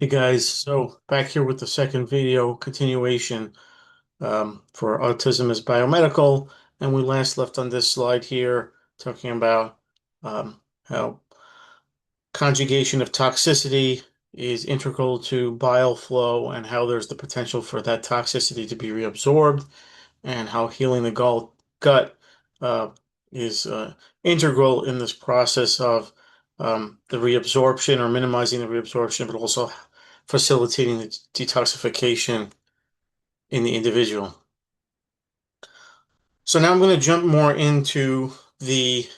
Hey guys, so back here with the second video continuation for Autism is Biomedical, and we last left on this slide here talking about how conjugation of toxicity is integral to bile flow and how there's the potential for that toxicity to be reabsorbed, and how healing the gut uh, is integral in this process of the reabsorption or minimizing the reabsorption, but also facilitating the detoxification in the individual. So now I'm going to jump more into the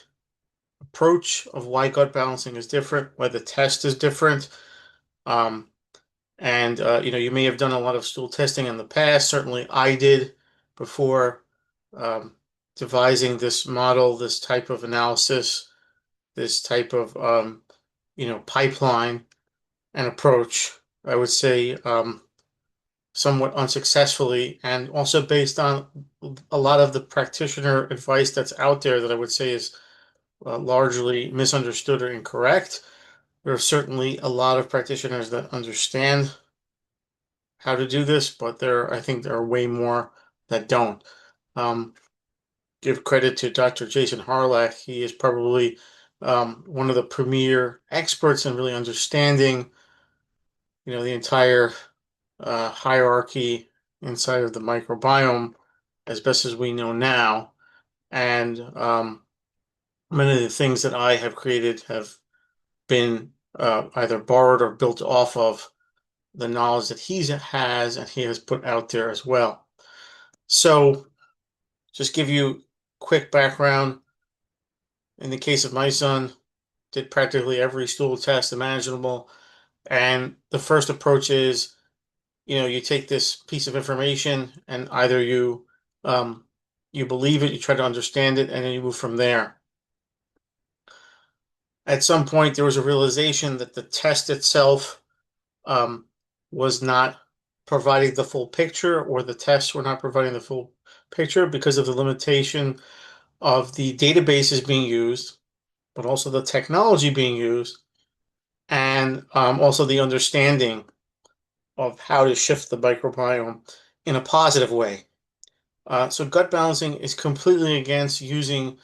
approach of why gut balancing is different, why the test is different. Um, and you may have done a lot of stool testing in the past. Certainly I did before um, devising this model, this type of analysis, this type of pipeline and approach. I would say somewhat unsuccessfully, and also based on a lot of the practitioner advice that's out there that I would say is largely misunderstood or incorrect. There are certainly a lot of practitioners that understand how to do this, but I think there are way more that don't. Um, give credit to Dr. Jason Harlach. He is probably one of the premier experts in really understanding, the entire hierarchy inside of the microbiome as best as we know now. And many of the things that I have created have been either borrowed or built off of the knowledge that he has and he has put out there as well. So, just give you quick background. In the case of my son, did practically every stool test imaginable. And the first approach is, you take this piece of information and either you believe it, you try to understand it, and then you move from there. At some point, there was a realization that the test itself um, was not providing the full picture, or the tests were not providing the full picture because of the limitation of the databases being used, but also the technology being used, and also the understanding of how to shift the microbiome in a positive way. So gut balancing is completely against using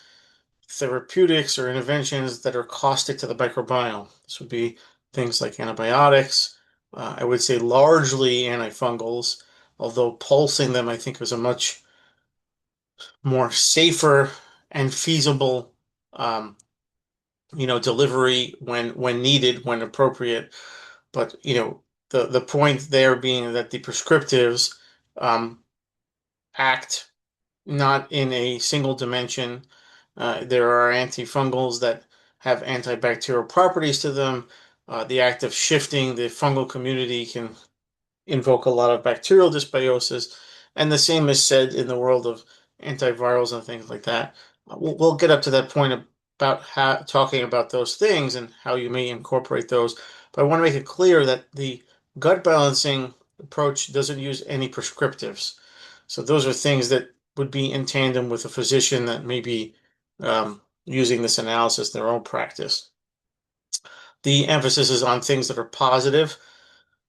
therapeutics or interventions that are caustic to the microbiome. This would be things like antibiotics. I would say largely antifungals, although pulsing them I think is a much more safer and feasible um, delivery when needed, when appropriate. But the point there being that the prescriptives um, act not in a single dimension. There are antifungals that have antibacterial properties to them. The act of shifting the fungal community can invoke a lot of bacterial dysbiosis, and the same is said in the world of antivirals and things like that. We'll get up to that point about talking about those things and how you may incorporate those. But I want to make it clear that the gut balancing approach doesn't use any prescriptives. So those are things that would be in tandem with a physician that may be using this analysis in their own practice. The emphasis is on things that are positive.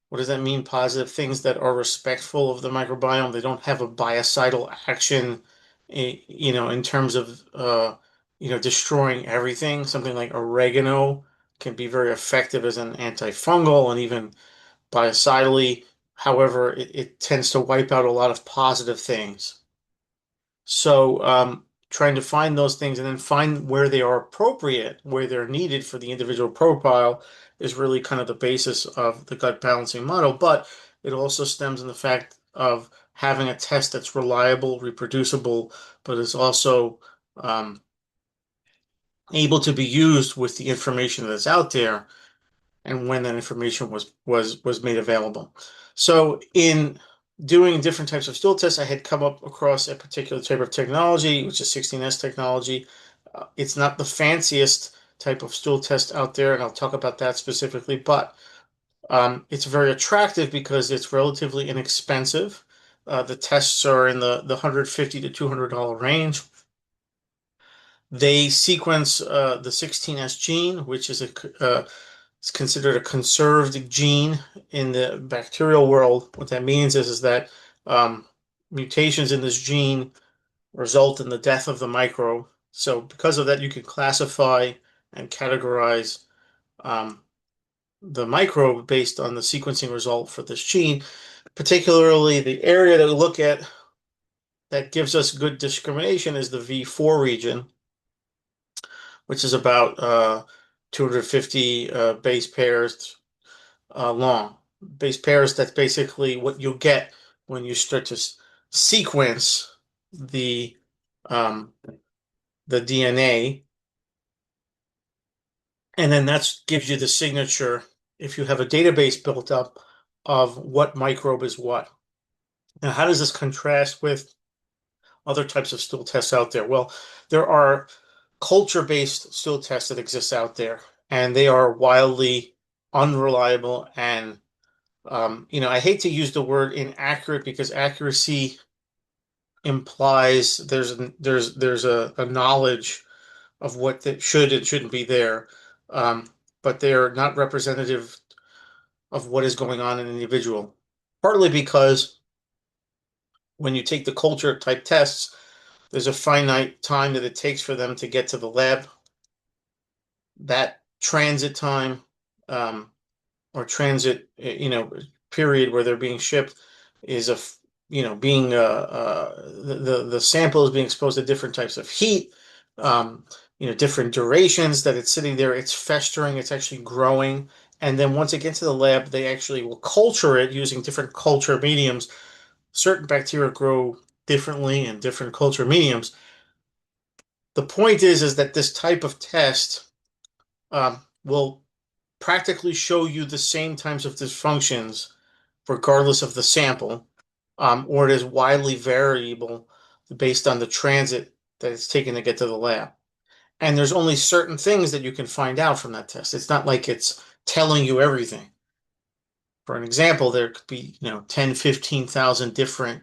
What does that mean, positive? Things that are respectful of the microbiome. They don't have a biocidal action, in terms of, destroying everything. Something like oregano can be very effective as an antifungal and even biocidally. However, it tends to wipe out a lot of positive things. So, trying to find those things and then find where they are appropriate, where they're needed for the individual profile is really kind of the basis of the gut balancing model. But it also stems in the fact of having a test that's reliable, reproducible, but is also able to be used with the information that's out there and when that information was made available. So in doing different types of stool tests, I had come up across a particular type of technology, which is 16S technology. It's not the fanciest type of stool test out there, and I'll talk about that specifically, but it's very attractive because it's relatively inexpensive. The tests are in the $150 to $200 range. They sequence the 16S gene, which is It's considered a conserved gene in the bacterial world. What that means is that um, mutations in this gene result in the death of the microbe. So because of that, you can classify and categorize um, the microbe based on the sequencing result for this gene. Particularly, the area that we look at that gives us good discrimination is the V4 region, which is about 250 base pairs long. Base pairs, that's basically what you'll get when you start to sequence the um, the DNA, and then that gives you the signature if you have a database built up of what microbe is what. Now, how does this contrast with other types of stool tests out there? Well, there are culture-based stool tests that exist out there, and they are wildly unreliable and I hate to use the word inaccurate because accuracy implies there's a knowledge of what that should and shouldn't be there, um, but they're not representative of what is going on in an individual. Partly because when you take the culture type tests, there's a finite time that it takes for them to get to the lab. That transit time, um, or transit, period where they're being shipped is being the sample is being exposed to different types of heat, um, different durations that it's sitting there, it's festering, it's actually growing. And then once it gets to the lab, they actually will culture it using different culture mediums. Certain bacteria grow differently in different culture mediums. The point is that this type of test will practically show you the same types of dysfunctions regardless of the sample, or it is widely variable based on the transit that it's taken to get to the lab. And there's only certain things that you can find out from that test. It's not like it's telling you everything. For an example, there could be, 10, 15,000 different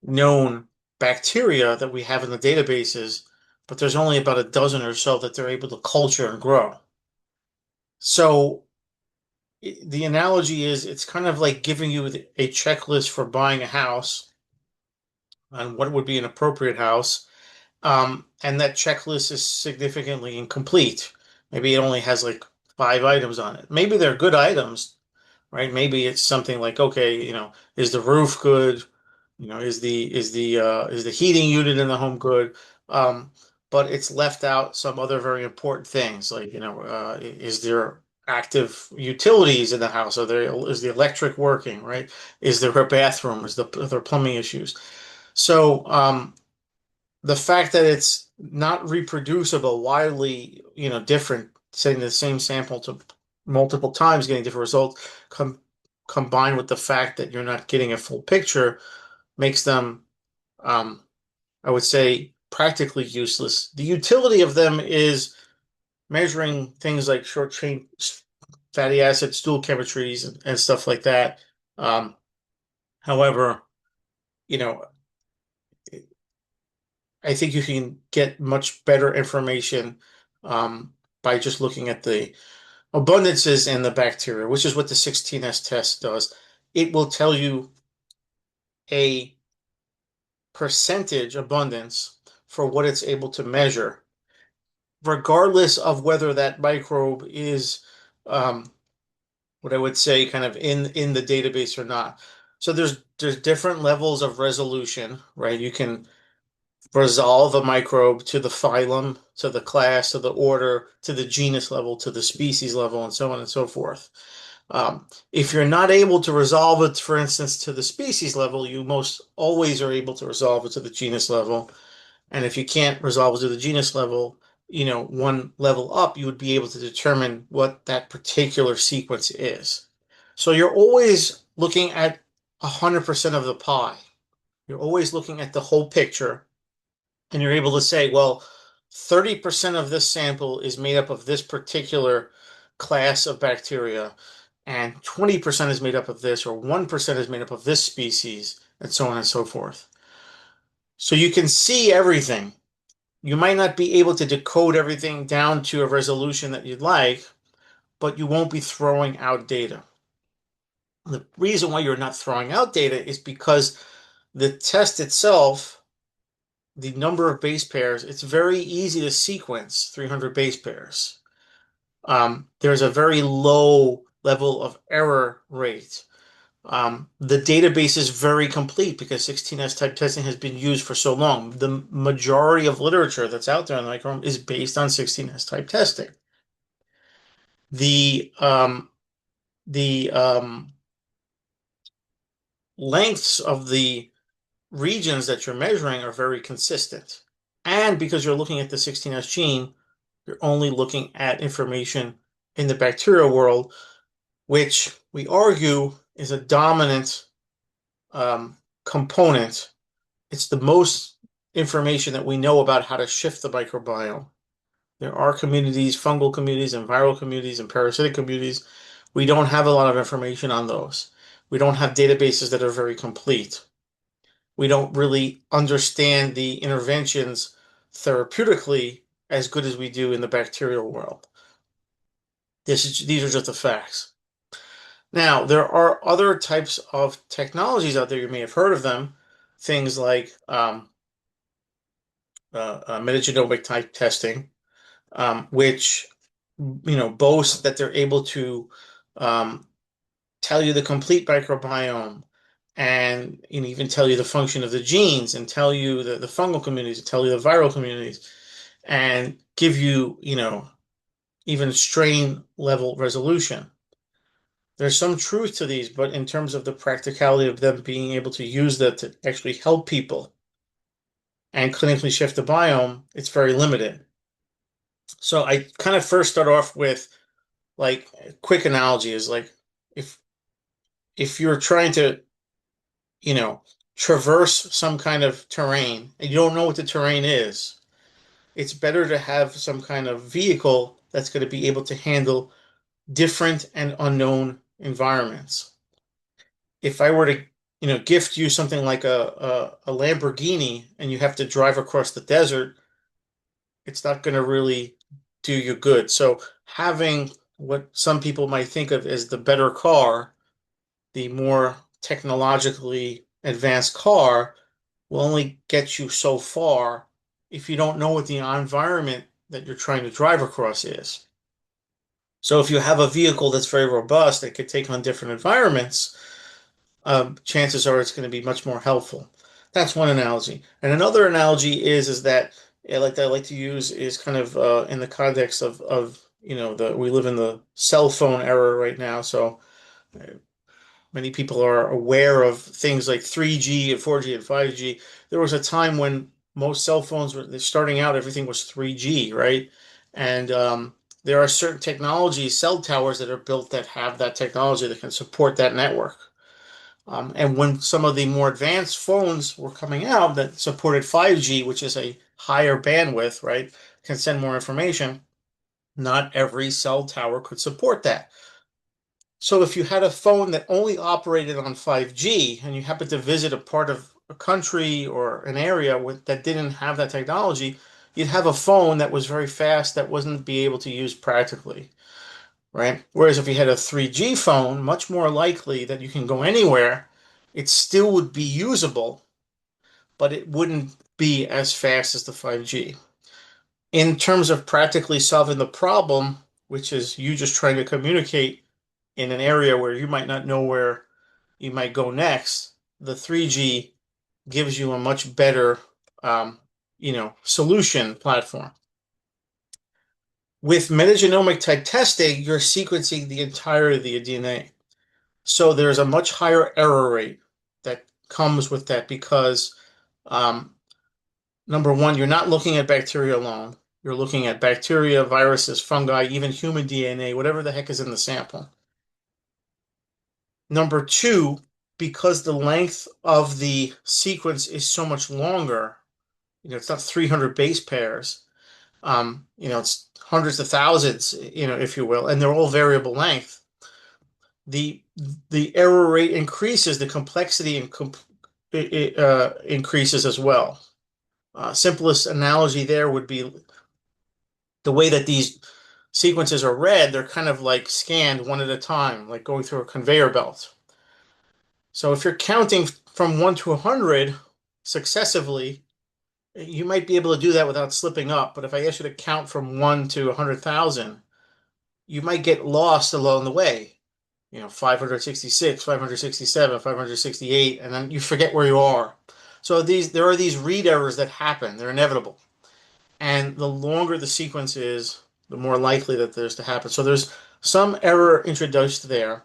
known bacteria that we have in the databases, but there's only about a dozen or so that they're able to culture and grow. So the analogy is it's kind of like giving you a checklist for buying a house on what would be an appropriate house. And that checklist is significantly incomplete. Maybe it only has like 5 items on it. Maybe they're good items, right? Maybe it's something like, okay, is the roof good? Is the heating unit in the home good? Um, but it's left out some other very important things, like, is there active utilities in the house? Is the electric working, right? Is there a bathroom? Are there plumbing issues? So, the fact that it's not reproducible, widely, different, sending the same sample to multiple times, getting different results, combined with the fact that you're not getting a full picture, makes them, um, I would say, practically useless. The utility of them is measuring things like short chain fatty acid stool chemistries and stuff like that. Um, However, you know, I think you can get much better information by just looking at the abundances in the bacteria, which is what the 16S test does. It will tell you a percentage abundance for what it's able to measure, regardless of whether that microbe is what I would say kind of in the database or not. So there's different levels of resolution, right? You can resolve a microbe to the phylum, to the class, to the order, to the genus level, to the species level, and so on and so forth. If you're not able to resolve it, for instance, to the species level, you most always are able to resolve it to the genus level. And if you can't resolve it to the genus level, one level up, you would be able to determine what that particular sequence is. So you're always looking at 100% of the pie. You're always looking at the whole picture, and you're able to say, well, 30% of this sample is made up of this particular class of bacteria, and 20% is made up of this, or 1% is made up of this species, and so on and so forth. So you can see everything. You might not be able to decode everything down to a resolution that you'd like, but you won't be throwing out data. The reason why you're not throwing out data is because the test itself, the number of base pairs, it's very easy to sequence 300 base pairs. There's a very low level of error rate. The database is very complete because 16S type testing has been used for so long. The majority of literature that's out there on the microbiome is based on 16S type testing. The um, the lengths of the regions that you're measuring are very consistent. And because you're looking at the 16S gene, you're only looking at information in the bacterial world, which we argue is a dominant component. It's the most information that we know about how to shift the microbiome. There are communities, fungal communities, and viral communities, and parasitic communities. We don't have a lot of information on those. We don't have databases that are very complete. We don't really understand the interventions therapeutically as good as we do in the bacterial world. These are just the facts. Now, there are other types of technologies out there. You may have heard of them. Things like metagenomic type testing, which boast that they're able to um, tell you the complete microbiome and even tell you the function of the genes and tell you the fungal communities, tell you the viral communities, and give you, even strain level resolution. There's some truth to these, but in terms of the practicality of them being able to use that to actually help people and clinically shift the biome, it's very limited. So I kind of first start off with like a quick analogy is like if if you're trying to, you know, traverse some kind of terrain and you don't know what the terrain is, it's better to have some kind of vehicle that's going to be able to handle different and unknown environments. If I were to, gift you something like a Lamborghini and you have to drive across the desert, it's not going to really do you good. So having what some people might think of as the better car, the more technologically advanced car, will only get you so far if you don't know what the environment that you're trying to drive across is. So if you have a vehicle that's very robust that could take on different environments, chances are it's going to be much more helpful. That's one analogy. And another analogy is that I like to use is kind of in the context of the we live in the cell phone era right now, so many people are aware of things like 3G and 4G and 5G. There was a time when most cell phones were starting out, everything was 3G, right? And there are certain technologies, cell towers that are built that have that technology that can support that network. And when some of the more advanced phones were coming out that supported 5G, which is a higher bandwidth, right, can send more information, not every cell tower could support that. So if you had a phone that only operated on 5G and you happened to visit a part of a country or an area that didn't have that technology, you'd have a phone that was very fast that wasn't be able to use practically, right? Whereas if you had a 3G phone, much more likely that you can go anywhere, it still would be usable, but it wouldn't be as fast as the 5G. In terms of practically solving the problem, which is you just trying to communicate in an area where you might not know where you might go next, the 3G gives you a much better, solution platform. With metagenomic type testing, you're sequencing the entirety of the DNA. So there's a much higher error rate that comes with that because, um, number one, you're not looking at bacteria alone. You're looking at bacteria, viruses, fungi, even human DNA, whatever the heck is in the sample. Number two, because the length of the sequence is so much longer, it's not 300 base pairs. It's hundreds of thousands, if you will, and they're all variable length. The the error rate increases, the complexity increases as well. Simplest analogy there would be the way that these sequences are read, they're kind of like scanned one at a time, like going through a conveyor belt. So if you're counting from 1 to 100 successively, you might be able to do that without slipping up. But if I ask you to count from 1 to 100,000, you might get lost along the way. 566, 567, 568, and then you forget where you are. So there are these read errors that happen. They're inevitable. And the longer the sequence is, the more likely that there's to happen. So there's some error introduced there.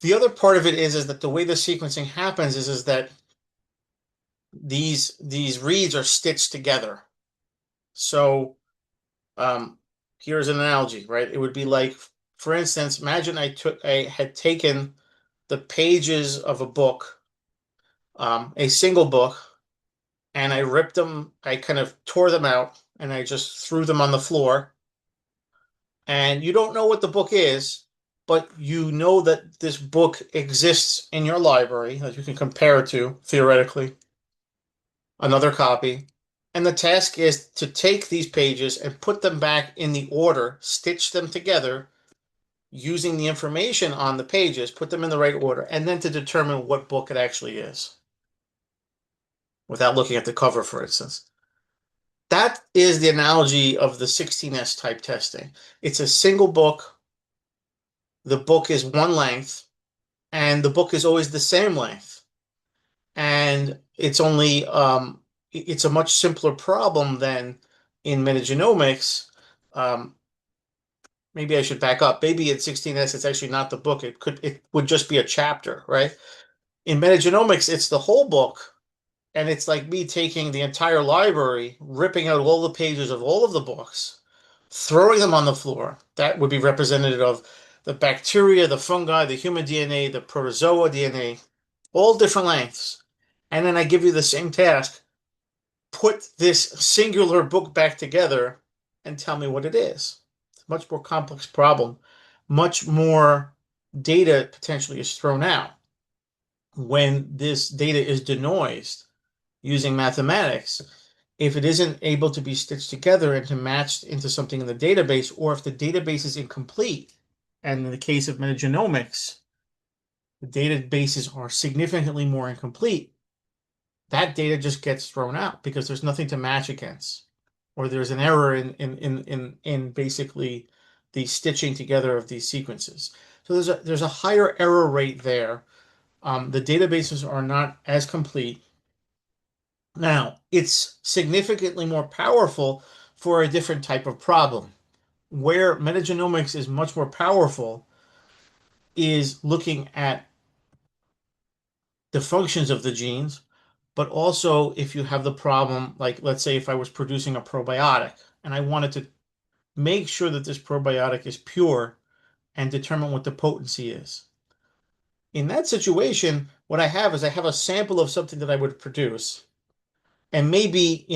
The other part of it is that the way the sequencing happens is that these reads are stitched together. So um, here's an analogy, right? It would be like, for instance, imagine I had taken the pages of a book, a single book, and I ripped them, I kind of tore them out, and I just threw them on the floor. And you don't know what the book is, but you know that this book exists in your library that you can compare it to, theoretically, another copy. And the task is to take these pages and put them back in the order, stitch them together using the information on the pages, put them in the right order, and then to determine what book it actually is without looking at the cover, for instance. That is the analogy of the 16S type testing. It's a single book. The book is one length, and the book is always the same length. And it's a much simpler problem than in metagenomics. Um, Maybe I should back up. Maybe at 16S, it's actually not the book. It would just be a chapter, right? In metagenomics, it's the whole book, and it's like me taking the entire library, ripping out all the pages of all of the books, throwing them on the floor. That would be representative of the bacteria, the fungi, the human DNA, the protozoa DNA, all different lengths. And then I give you the same task. Put this singular book back together and tell me what it is. It's a much more complex problem. Much more data potentially is thrown out when this data is denoised using mathematics. If it isn't able to be stitched together and to match into something in the database, or if the database is incomplete, and in the case of metagenomics, the databases are significantly more incomplete, that data just gets thrown out because there's nothing to match against, or there's an error in basically the stitching together of these sequences. So there's a higher error rate there. The databases are not as complete. Now, it's significantly more powerful for a different type of problem. Where metagenomics is much more powerful is looking at the functions of the genes, but also if you have the problem, like let's say if I was producing a probiotic and I wanted to make sure that this probiotic is pure and determine what the potency is. In that situation, what I have is I have a sample of something that I would produce. And maybe,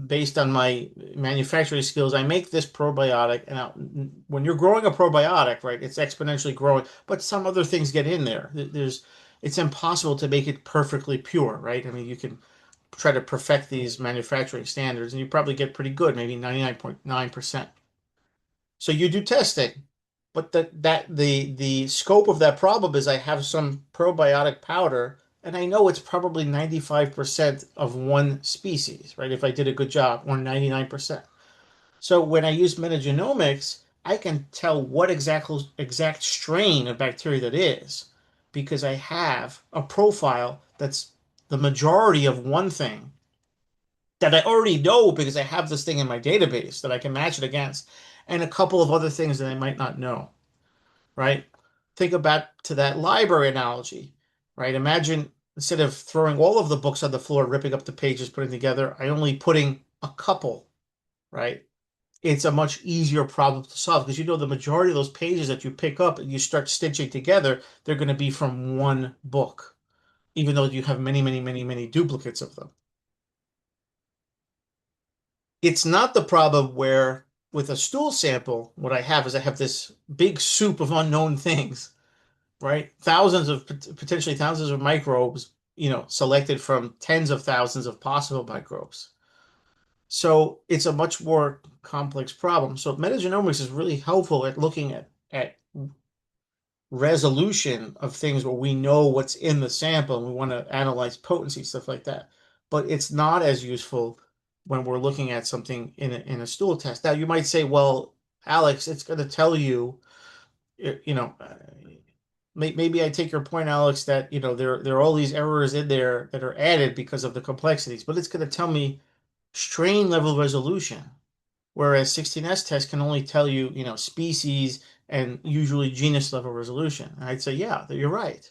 based on my manufacturing skills, I make this probiotic. And when you're growing a probiotic, right, it's exponentially growing, but some other things get in there. It's impossible to make it perfectly pure, right? I mean, you can try to perfect these manufacturing standards, and you probably get pretty good, maybe 99.9%. So you do testing, but the scope of that problem is I have some probiotic powder, and I know it's probably 95% of one species, right? If I did a good job, or 99%. So when I use metagenomics, I can tell what exact strain of bacteria that is because I have a profile that's the majority of one thing that I already know because I have this thing in my database that I can match it against, and a couple of other things that I might not know, right? Think about to that library analogy, right? Imagine instead of throwing all of the books on the floor, ripping up the pages, putting together, I only putting a couple, right? It's a much easier problem to solve because you know the majority of those pages that you pick up and you start stitching together, they're going to be from one book, even though you have many, many, many, many duplicates of them. It's not the problem where with a stool sample, what I have is I have this big soup of unknown things, right? Potentially thousands of microbes, selected from tens of thousands of possible microbes. So it's a much more complex problem. So metagenomics is really helpful at looking at resolution of things where we know what's in the sample and we want to analyze potency, stuff like that. But it's not as useful when we're looking at something in a stool test. Now you might say, well, Alex, it's going to tell you, you know, maybe I take your point, Alex, that there are all these errors in there that are added because of the complexities, but it's going to tell me strain level resolution, whereas 16S test can only tell you, species and usually genus level resolution. And I'd say, yeah, you're right.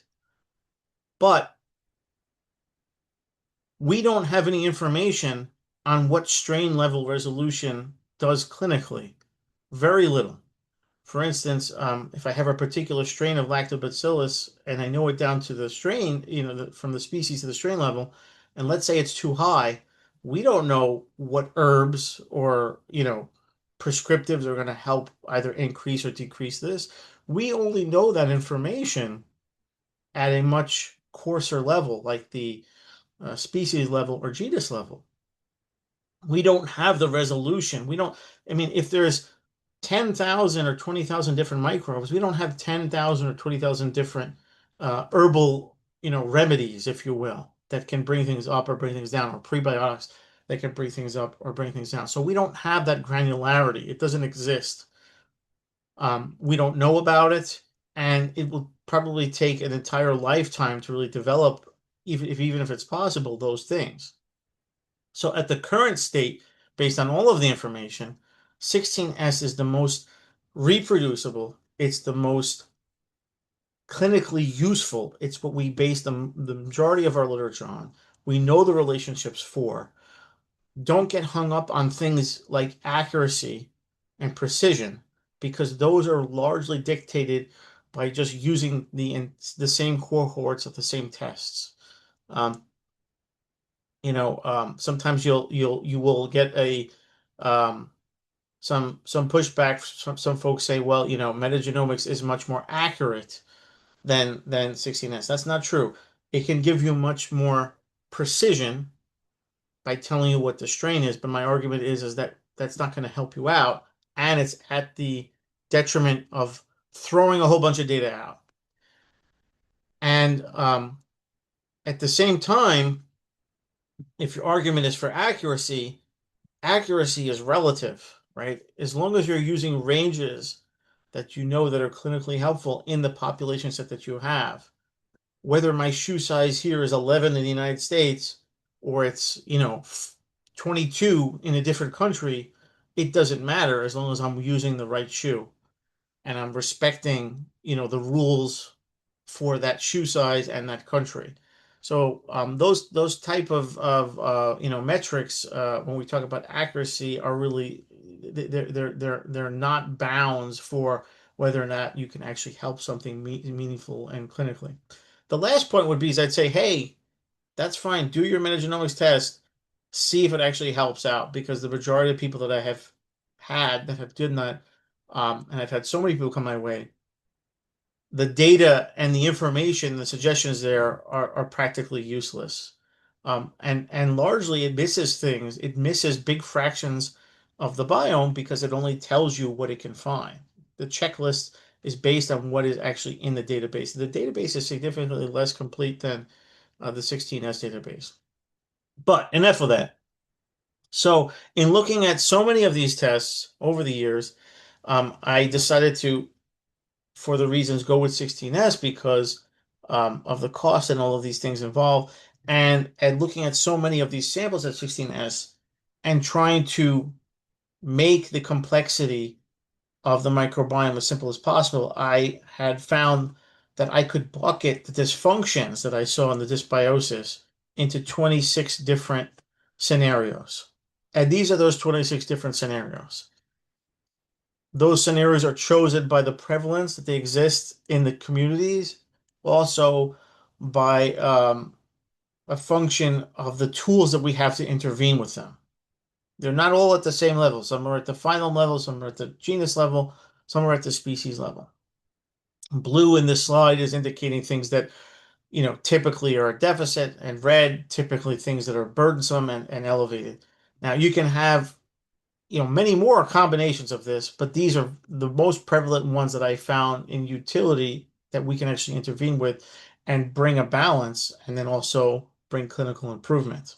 But we don't have any information on what strain level resolution does clinically. Very little. For instance, if I have a particular strain of lactobacillus and I know it down to the strain, from the species to the strain level, and let's say it's too high, we don't know what herbs or, prescriptives are going to help either increase or decrease this. We only know that information at a much coarser level, like the species level or genus level. We don't have the resolution. We don't, I mean, if there's 10,000 or 20,000 different microbes, we don't have 10,000 or 20,000 different herbal, remedies, if you will, that can bring things up or bring things down, or prebiotics that can bring things up or bring things down. So we don't have that granularity. It doesn't exist. We don't know about it, and it will probably take an entire lifetime to really develop, even if it's possible, those things. So at the current state, based on all of the information, 16S is the most reproducible. It's the most clinically useful. It's what we base the majority of our literature on. We know the relationships for. Don't get hung up on things like accuracy and precision, because those are largely dictated by just using the same cohorts of the same tests. Um, sometimes you will get um, some pushback. Some folks say, well, metagenomics is much more accurate than 16S. That's not true. It can give you much more precision by telling you what the strain is, but my argument is that that's not going to help you out, and it's at the detriment of throwing a whole bunch of data out. And at the same time, if your argument is for accuracy, accuracy is relative, right? As long as you're using ranges that you know that are clinically helpful in the population set that you have, whether my shoe size here is 11 in the United States or it's, 22 in a different country, it doesn't matter as long as I'm using the right shoe and I'm respecting, the rules for that shoe size and that country. So those type of metrics when we talk about accuracy are really they're not bounds for whether or not you can actually help something meaningful and clinically. The last point would be is I'd say, hey, that's fine. Do your metagenomics test, see if it actually helps out, because the majority of people that I have had that have done that, and I've had so many people come my way, the data and the information, the suggestions there are practically useless. And largely it misses things. It misses big fractions of the biome because it only tells you what it can find. The checklist is based on what is actually in the database. The database is significantly less complete than the 16S database. But enough of that. So in looking at so many of these tests over the years, I decided to, for the reasons, go with 16S because of the cost and all of these things involved. And looking at so many of these samples at 16S and trying to make the complexity of the microbiome as simple as possible, I had found that I could bucket the dysfunctions that I saw in the dysbiosis into 26 different scenarios. And these are those 26 different scenarios. Those scenarios are chosen by the prevalence that they exist in the communities, also by a function of the tools that we have to intervene with them. They're not all at the same level. Some are at the phylum level, some are at the genus level, some are at the species level. Blue in this slide is indicating things that, typically are a deficit, and red, typically things that are burdensome and elevated. Now you can have, many more combinations of this, but these are the most prevalent ones that I found in utility that we can actually intervene with and bring a balance and then also bring clinical improvement.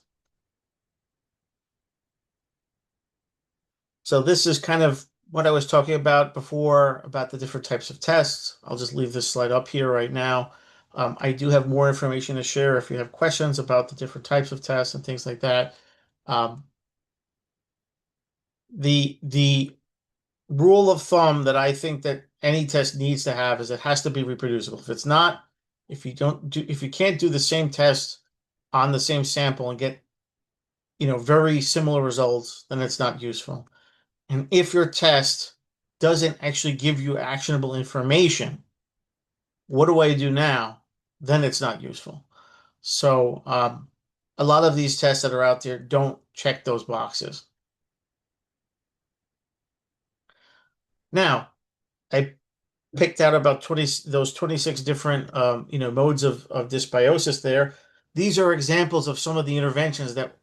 So this is kind of what I was talking about before about the different types of tests. I'll just leave this slide up here right now. I do have more information to share if you have questions about the different types of tests and things like that. Um, the rule of thumb that I think that any test needs to have is it has to be reproducible. If it's not, if you can't do the same test on the same sample and get, very similar results, then it's not useful. And if your test doesn't actually give you actionable information, what do I do now? Then it's not useful. So, a lot of these tests that are out there don't check those boxes. Now, I picked out about 20, those 26 different, modes of dysbiosis there. These are examples of some of the interventions that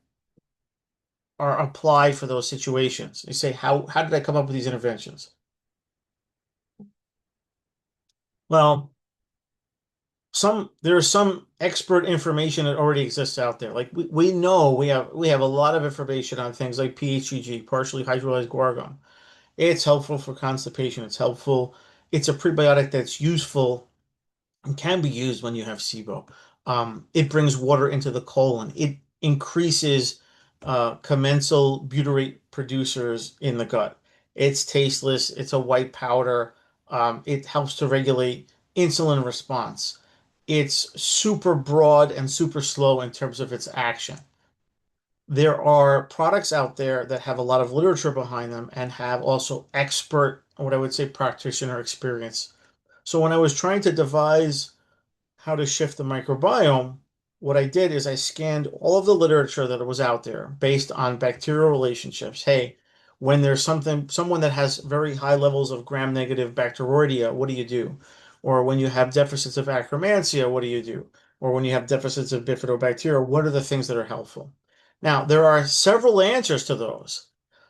are applied for those situations. You say, how did I come up with these interventions? Well, there's some expert information that already exists out there. Like we know we have a lot of information on things like PHEG, partially hydrolyzed guargone. It's helpful for constipation. It's helpful. It's a prebiotic that's useful and can be used when you have SIBO. It brings water into the colon. It increases commensal butyrate producers in the gut. It's tasteless. It's a white powder. It helps to regulate insulin response. It's super broad and super slow in terms of its action. There are products out there that have a lot of literature behind them and have also expert, what I would say, practitioner experience. So when I was trying to devise how to shift the microbiome, what I did is I scanned all of the literature that was out there based on bacterial relationships. Hey, when there's someone that has very high levels of gram-negative Bacteroideia, what do you do? Or when you have deficits of Akkermansia, what do you do? Or when you have deficits of Bifidobacteria, what are the things that are helpful? Now, there are several answers to those.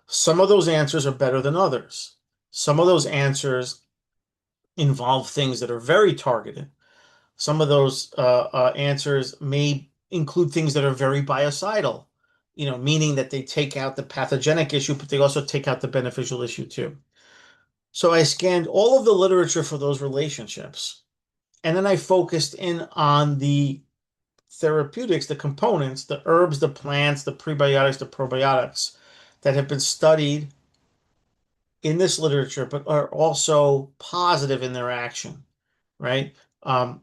Some of those answers are better than others. Some of those answers involve things that are very targeted. Some of those answers may include things that are very biocidal, meaning that they take out the pathogenic issue, but they also take out the beneficial issue too. So I scanned all of the literature for those relationships, and then I focused in on the therapeutics, the components, the herbs, the plants, the prebiotics, the probiotics that have been studied in this literature, but are also positive in their action, right? Um,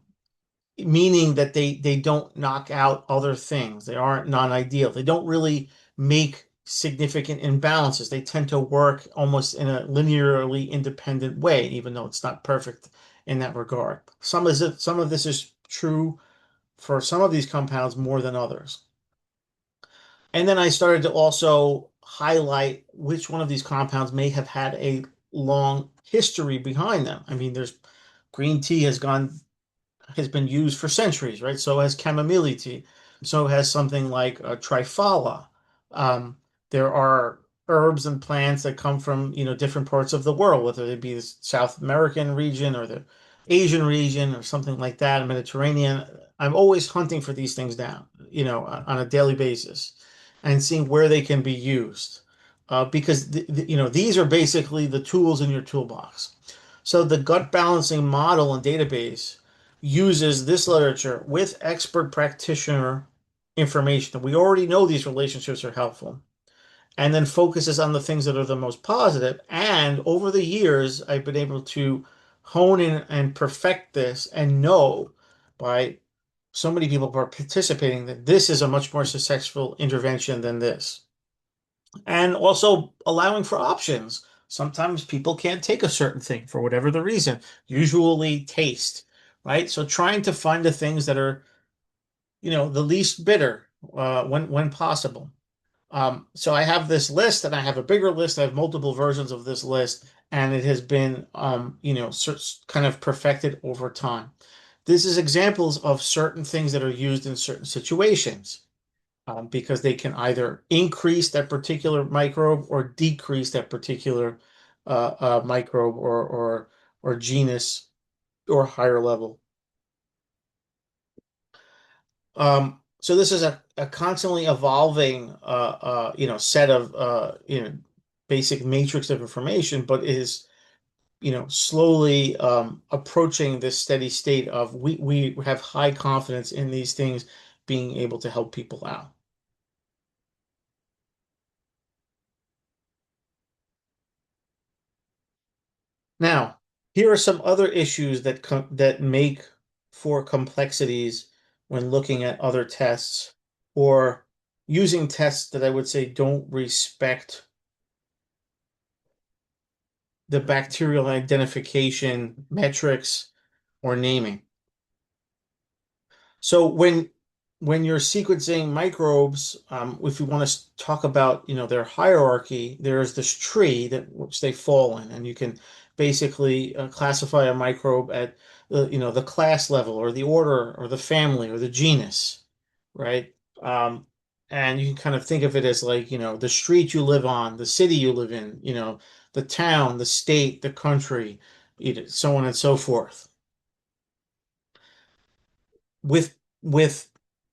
Meaning that they don't knock out other things. They aren't non-ideal. They don't really make significant imbalances. They tend to work almost in a linearly independent way, even though it's not perfect in that regard. Some of this is true for some of these compounds more than others. And then I started to also highlight which one of these compounds may have had a long history behind them. I mean, there's green tea has been used for centuries, right? So has chamomile tea. So has something like triphala. Um, there are herbs and plants that come from, different parts of the world, whether it be the South American region or the Asian region or something like that, Mediterranean. I'm always hunting for these things down, on a daily basis and seeing where they can be used. Because these are basically the tools in your toolbox. So the gut balancing model and database uses this literature with expert practitioner information. We already know these relationships are helpful, and then focuses on the things that are the most positive. And over the years, I've been able to hone in and perfect this and know by so many people participating that this is a much more successful intervention than this. And also allowing for options. Sometimes people can't take a certain thing for whatever the reason, usually taste, right? So trying to find the things that are, the least bitter when possible. So I have this list and I have a bigger list. I have multiple versions of this list, and it has been, kind of perfected over time. This is examples of certain things that are used in certain situations. because they can either increase that particular microbe or decrease that particular microbe or genus or higher level. So this is a constantly evolving set of basic matrix of information, but is slowly approaching this steady state of we have high confidence in these things being able to help people out. Now, here are some other issues that make for complexities when looking at other tests or using tests that I would say don't respect the bacterial identification metrics or naming. So when you're sequencing microbes, if you want to talk about their hierarchy, there's this tree that which they fall in, and you can basically classify a microbe at the class level or the order or the family or the genus, right? Um, and you can kind of think of it as like the street you live on, the city you live in, the town, the state, the country, so on and so forth. With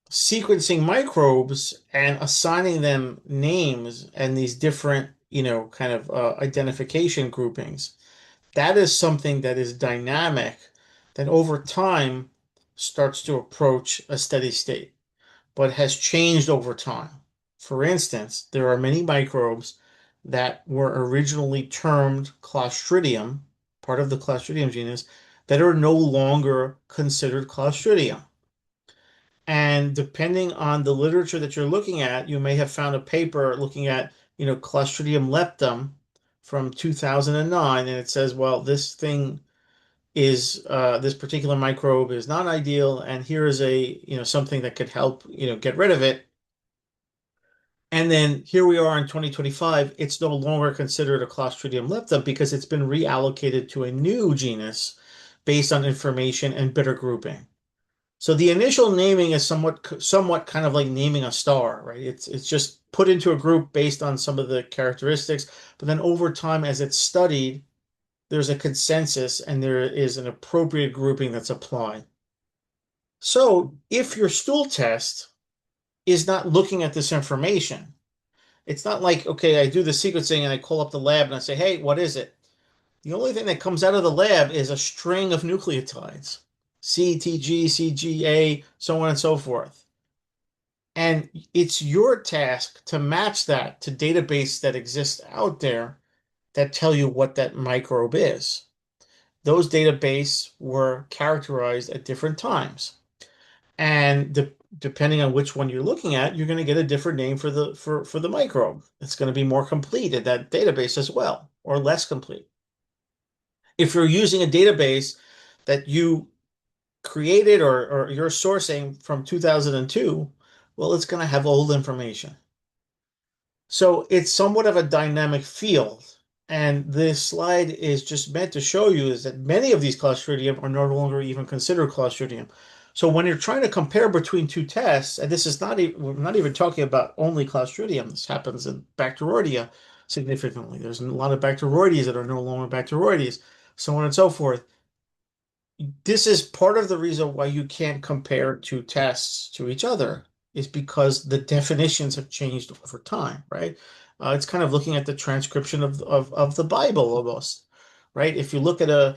sequencing microbes and assigning them names and these different, kind of identification groupings, that is something that is dynamic that over time starts to approach a steady state, but has changed over time. For instance, there are many microbes that were originally termed Clostridium, part of the Clostridium genus, that are no longer considered Clostridium. And depending on the literature that you're looking at, you may have found a paper looking at, Clostridium leptum from 2009, and it says, well, this particular microbe is not ideal, and here is something that could help, get rid of it. And then here we are in 2025, it's no longer considered a Clostridium leptum because it's been reallocated to a new genus based on information and better grouping. So the initial naming is somewhat kind of like naming a star, right? It's just put into a group based on some of the characteristics, but then over time, as it's studied, there's a consensus and there is an appropriate grouping that's applied. So if your stool test is not looking at this information, it's not like, okay, I do the sequencing and I call up the lab and I say, hey, what is it? The only thing that comes out of the lab is a string of nucleotides, CTG, CGA, so on and so forth. And it's your task to match that to database that exists out there that tell you what that microbe is. Those databases were characterized at different times. And depending on which one you're looking at, you're going to get a different name for the microbe. It's going to be more complete in that database as well, or less complete. If you're using a database that you created or you're sourcing from 2002, well, it's going to have old information. So it's somewhat of a dynamic field. And this slide is just meant to show you is that many of these Clostridium are no longer even considered Clostridium. So when you're trying to compare between two tests, and this is we're not even talking about only Clostridium. This happens in Bacteroides significantly. There's a lot of Bacteroides that are no longer Bacteroides, so on and so forth. This is part of the reason why you can't compare two tests to each other, is because the definitions have changed over time, right? It's kind of looking at the transcription of the Bible almost, right? If you look at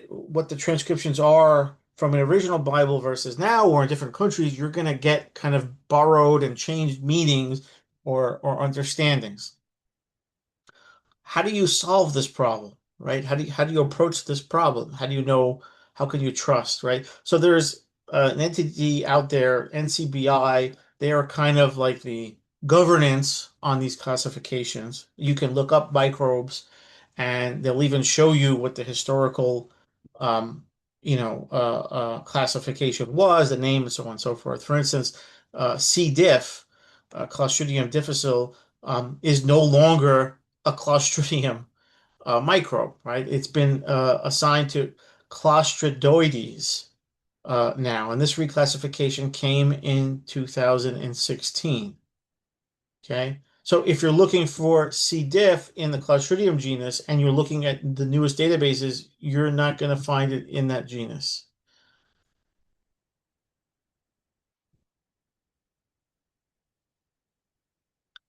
what the transcriptions are from an original Bible versus now or in different countries, you're going to get kind of borrowed and changed meanings or understandings. How do you solve this problem, right? How do you approach this problem? How do you know, how can you trust, right? So there's an entity out there, NCBI. They are kind of like the governance on these classifications. You can look up microbes and they'll even show you what the historical um, classification was, the name and so on and so forth. For instance, C. diff, Clostridium difficile, is no longer a Clostridium microbe, right? It's been assigned to Clostridoides now, and this reclassification came in 2016. Okay, so if you're looking for C. diff in the Clostridium genus and you're looking at the newest databases, you're not going to find it in that genus.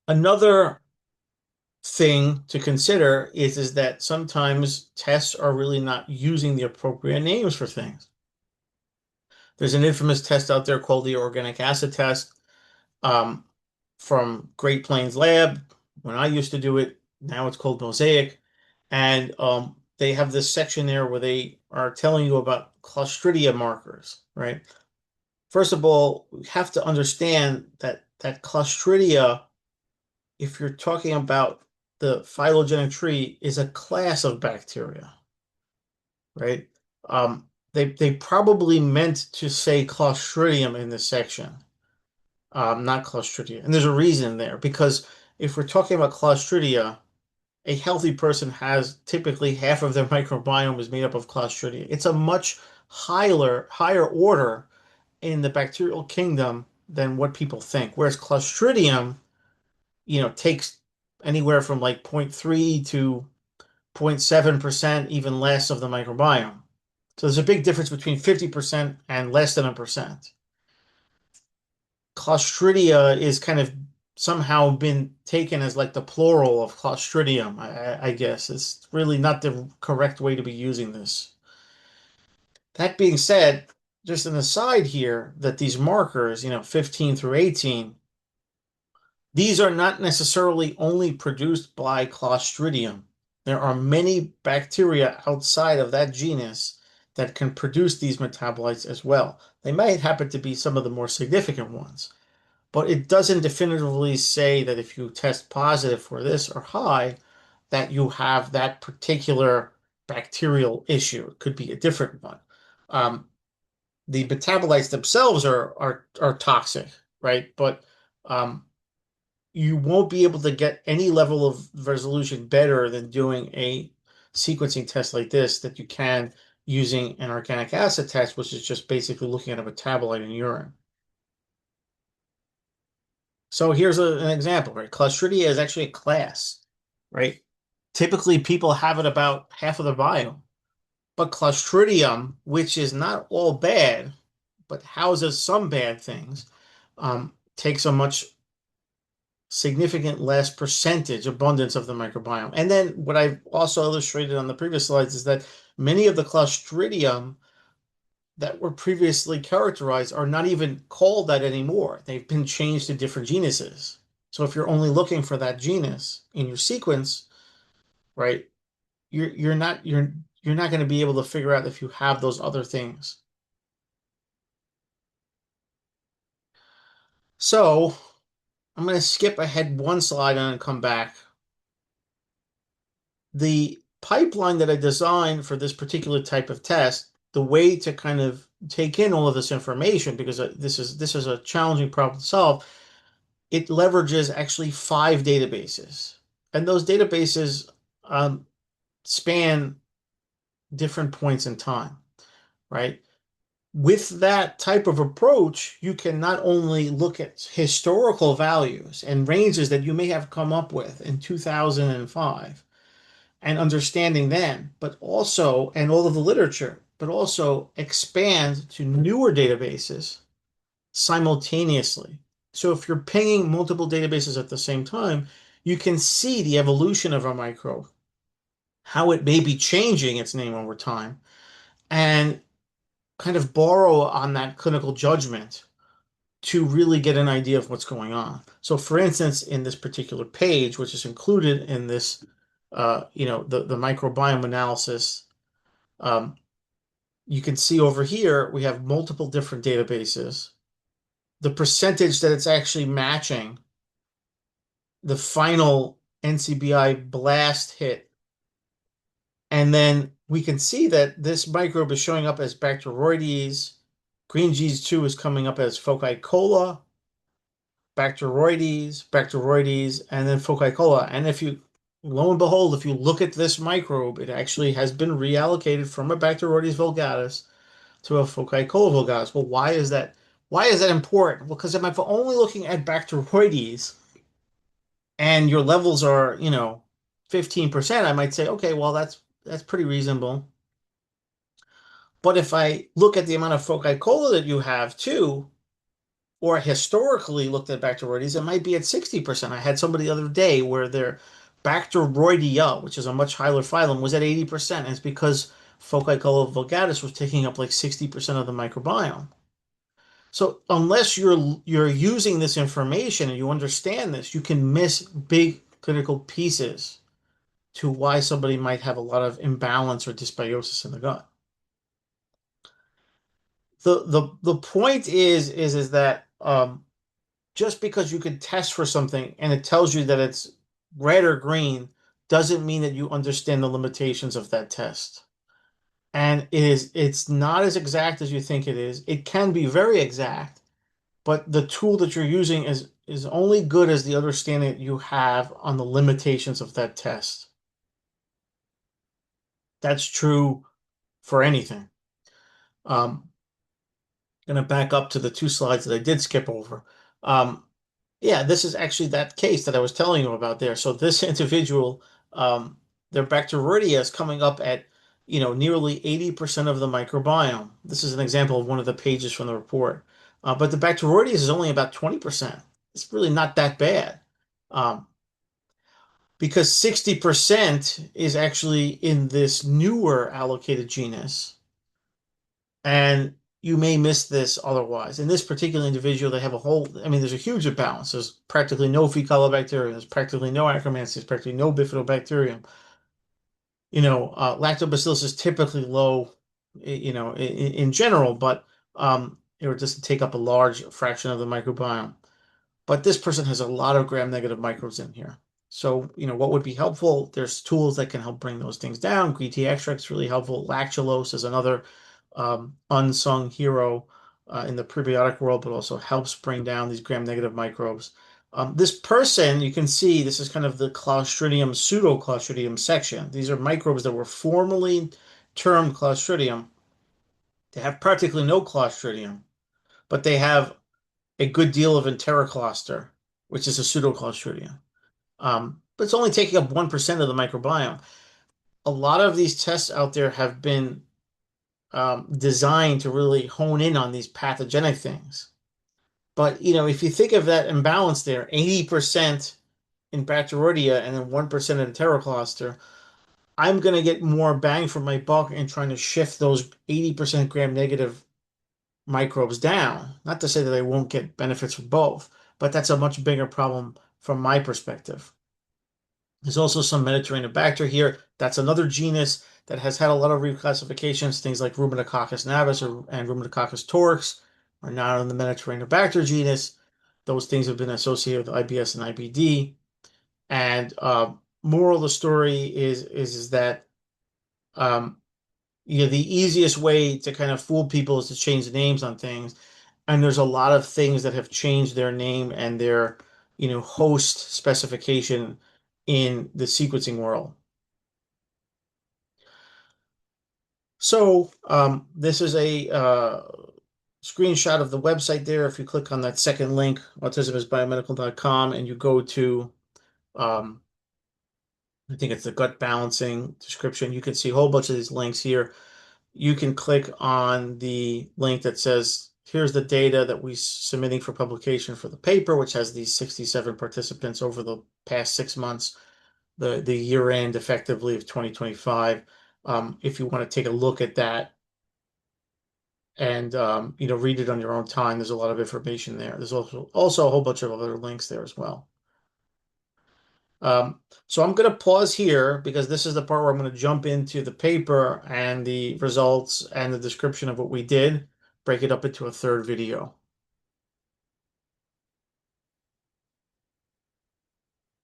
Another thing to consider is that sometimes tests are really not using the appropriate names for things. There's an infamous test out there called the organic acid test, um, from Great Plains Lab. When I used to do it, now it's called Mosaic. And they have this section there where they are telling you about Clostridia markers, right? First of all, we have to understand that Clostridia, if you're talking about the phylogenetic tree, is a class of bacteria, right? They probably meant to say Clostridium in this section, not Clostridia. And there's a reason there, because if we're talking about Clostridia, a healthy person has typically half of their microbiome is made up of Clostridia. It's a much higher order in the bacterial kingdom than what people think. Whereas Clostridium, takes anywhere from like 0.3 to 0.7%, even less of the microbiome. So there's a big difference between 50% and less than a percent. Clostridia is kind of somehow been taken as like the plural of Clostridium, I guess. It's really not the correct way to be using this. That being said, just an aside here that these markers, 15 through 18, these are not necessarily only produced by Clostridium. There are many bacteria outside of that genus that can produce these metabolites as well. They might happen to be some of the more significant ones, but it doesn't definitively say that if you test positive for this or high, that you have that particular bacterial issue. It could be a different one. The metabolites themselves are toxic, right? But you won't be able to get any level of resolution better than doing a sequencing test like this that you can using an organic acid test, which is just basically looking at a metabolite in urine. So here's an example, right? Clostridia is actually a class, right? Typically, people have it about half of the biome, but Clostridium, which is not all bad, but houses some bad things, takes a much significant less percentage abundance of the microbiome. And then what I've also illustrated on the previous slides is that many of the Clostridium that were previously characterized are not even called that anymore. They've been changed to different genuses. So if you're only looking for that genus in your sequence, right, you're not going to be able to figure out if you have those other things. So I'm going to skip ahead one slide and come back. The pipeline that I designed for this particular type of test, the way to kind of take in all of this information, because this is a challenging problem to solve, it leverages actually 5 databases. And those databases span different points in time, right? With that type of approach, you can not only look at historical values and ranges that you may have come up with in 2005 and understanding them, but also, and all of the literature, but also expand to newer databases simultaneously. So if you're pinging multiple databases at the same time, you can see the evolution of a microbe, how it may be changing its name over time, and kind of borrow on that clinical judgment to really get an idea of what's going on. So for instance, in this particular page, which is included in this, the microbiome analysis, um, you can see over here, we have multiple different databases. The percentage that it's actually matching the final NCBI blast hit. And then we can see that this microbe is showing up as Bacteroides. Green G's 2 is coming up as Foci cola, Bacteroides, and then Foci cola. And lo and behold, if you look at this microbe, it actually has been reallocated from a Bacteroides vulgaris to a foci collovirus. Well, why is that? Why is that important? Well, because if I'm only looking at Bacteroides and your levels are, 15%, I might say, okay, well, that's pretty reasonable. But if I look at the amount of foci cola that you have too, or historically looked at Bacteroides, it might be at 60%. I had somebody the other day where their Bacteroidea, which is a much higher phylum, was at 80%. And it's because Phocaecola vulgaris was taking up like 60% of the microbiome. So unless you're using this information and you understand this, you can miss big critical pieces to why somebody might have a lot of imbalance or dysbiosis in the gut. The point is that just because you can test for something and it tells you that it's red or green doesn't mean that you understand the limitations of that test. And it's not as exact as you think it is. It can be very exact, but the tool that you're using is only good as the understanding that you have on the limitations of that test. That's true for anything. Um, Going to back up to the two slides that I did skip over. Um, Yeah, this is actually that case that I was telling you about there. So this individual, their Bacteroideia is coming up at, nearly 80% of the microbiome. This is an example of one of the pages from the report. But the Bacteroideia is only about 20%. It's really not that bad. Um, because 60% is actually in this newer allocated genus. And you may miss this otherwise. In this particular individual, they have a whole, I mean, there's a huge imbalance. There's practically no Faecalibacterium. There's practically no Akkermansia. There's practically no Bifidobacterium. Lactobacillus is typically low, in general, but it would just take up a large fraction of the microbiome. But this person has a lot of gram-negative microbes in here. So, what would be helpful? There's tools that can help bring those things down. Green tea extract is really helpful. Lactulose is another unsung hero in the prebiotic world, but also helps bring down these gram-negative microbes. This person, you can see, this is kind of the Clostridium, pseudo-Clostridium section. These are microbes that were formerly termed Clostridium. They have practically no Clostridium, but they have a good deal of Enterocloster, which is a pseudoclostridium. But it's only taking up 1% of the microbiome. A lot of these tests out there have been designed to really hone in on these pathogenic things. But, if you think of that imbalance there, 80% in Bacteroideia and then 1% in Enterocloster, I'm going to get more bang for my buck in trying to shift those 80% gram-negative microbes down. Not to say that I won't get benefits from both, but that's a much bigger problem from my perspective. There's also some Mediterranean here. That's another genus that has had a lot of reclassifications. Things like Ruminococcus navis and Ruminococcus torix are now in the Mediterranean genus. Those things have been associated with IBS and IBD. And moral of the story is that the easiest way to kind of fool people is to change the names on things. And there's a lot of things that have changed their name and their, host specification in the sequencing world. So this is a screenshot of the website there. If you click on that second link, autismisbiomedical.com, and you go to, I think it's the gut balancing description, you can see a whole bunch of these links here. You can click on the link that says, here's the data that we're submitting for publication for the paper, which has these 67 participants over the past 6 months, the year end effectively of 2025. If you want to take a look at that and read it on your own time, there's a lot of information there. There's also a whole bunch of other links there as well. So I'm going to pause here because this is the part where I'm going to jump into the paper and the results and the description of what we did, break it up into a third video.